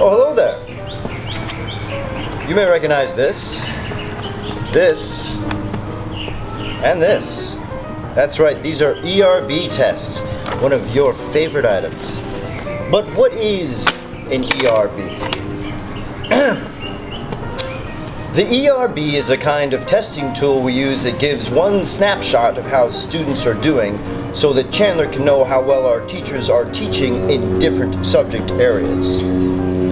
Oh, hello there. You may recognize this, this, and this. That's right, these are ERB tests, one of your favorite items. But what is an ERB? The ERB is a kind of testing tool we use that gives one snapshot of how students are doing so that Chandler can know how well our teachers are teaching in different subject areas.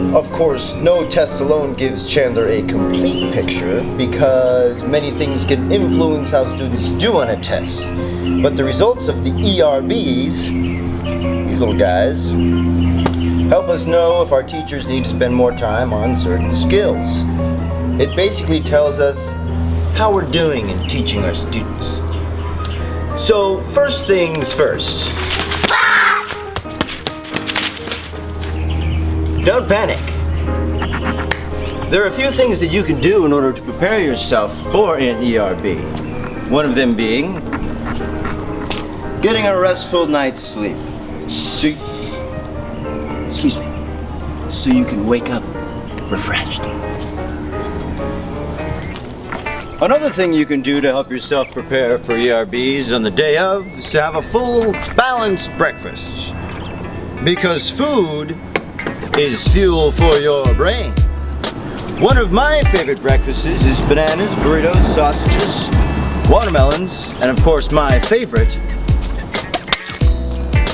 Of course, no test alone gives Chandler a complete picture because many things can influence how students do on a test. But the results of the ERBs, these little guys, help us know if our teachers need to spend more time on certain skills. It basically tells us how we're doing in teaching our students. So, first things first. Don't panic. There are a few things that you can do in order to prepare yourself for an ERB. One of them being getting a restful night's sleep. Excuse me. So you can wake up refreshed. Another thing you can do to help yourself prepare for ERBs on the day of is to have a full, balanced breakfast. Because food is fuel for your brain. One of my favorite breakfasts is bananas, burritos, sausages, watermelons, and of course my favorite,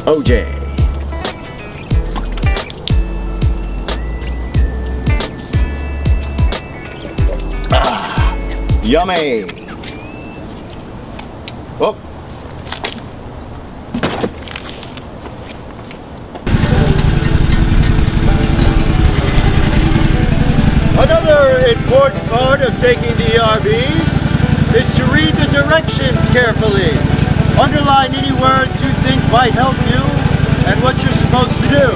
OJ. Ah, yummy. Whoop. Another important part of taking the ERBs is to read the directions carefully. Underline any words you think might help you and what you're supposed to do.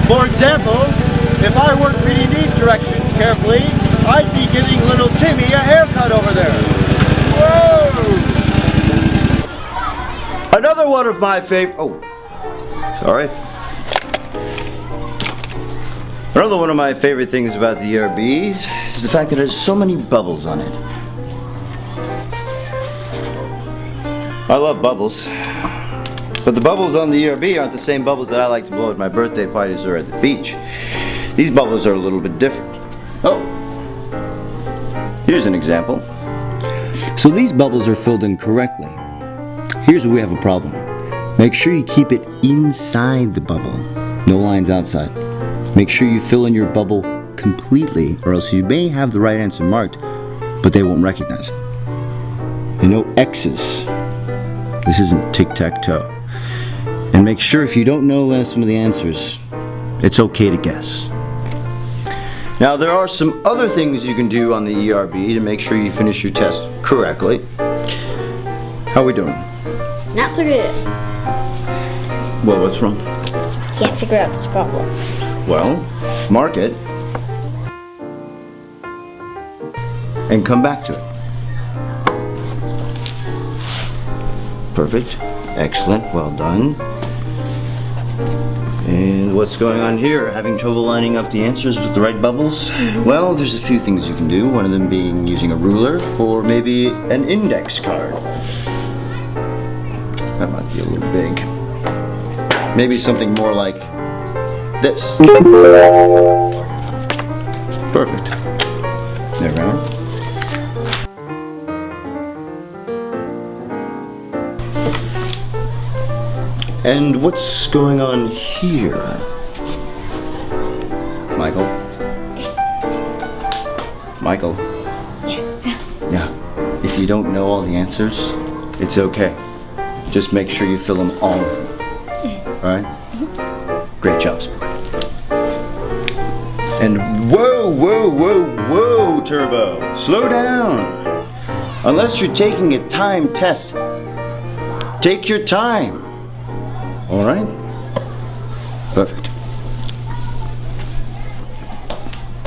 For example, if I weren't reading these directions carefully, I'd be giving little Timmy a haircut over there. Whoa! Another one of my favorite... Oh, sorry. Another one of my favorite things about the ERBs is the fact that it has so many bubbles on it. I love bubbles, but the bubbles on the ERB aren't the same bubbles that I like to blow at my birthday parties or at the beach. These bubbles are a little bit different. Oh, here's an example. So these bubbles are filled in correctly. Here's where we have a problem. Make sure you keep it inside the bubble, no lines outside. Make sure you fill in your bubble completely, or else you may have the right answer marked, but they won't recognize it. And no X's. This isn't tic-tac-toe. And make sure if you don't know some of the answers, it's okay to guess. Now there are some other things you can do on the ERB to make sure you finish your test correctly. How are we doing? Not so good. Well, what's wrong? Can't figure out this problem. Well, mark it and come back to it. Perfect. Excellent. Well done. And what's going on here? Having trouble lining up the answers with the right bubbles? Well, there's a few things you can do. One of them being using a ruler or maybe an index card. That might be a little big. Maybe something more like this. Perfect. There we are. And what's going on here? Michael? Michael? Yeah. If you don't know all the answers, it's okay. Just make sure you fill them all in. Alright? Great job, sport. And whoa, whoa, whoa, whoa, Turbo. Slow down. Unless you're taking a time test, take your time. All right? Perfect.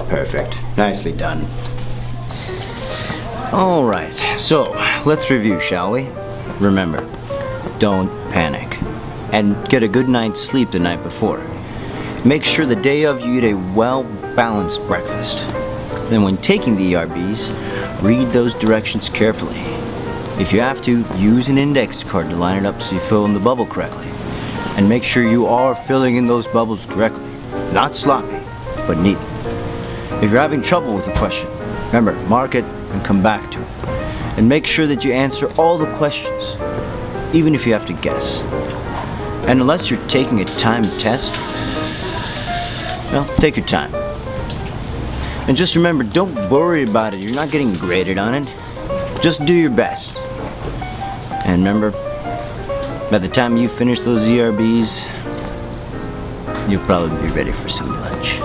Perfect. Nicely done. All right. So, let's review, shall we? Remember, don't panic. And get a good night's sleep the night before. Make sure the day of you eat a well-balanced breakfast. Then when taking the ERBs, read those directions carefully. If you have to, use an index card to line it up so you fill in the bubble correctly. And make sure you are filling in those bubbles correctly. Not sloppy, but neat. If you're having trouble with a question, remember, mark it and come back to it. And make sure that you answer all the questions, even if you have to guess. And unless you're taking a timed test, well, take your time. And just remember, don't worry about it. You're not getting graded on it. Just do your best. And remember, by the time you finish those ERBs, you'll probably be ready for some lunch.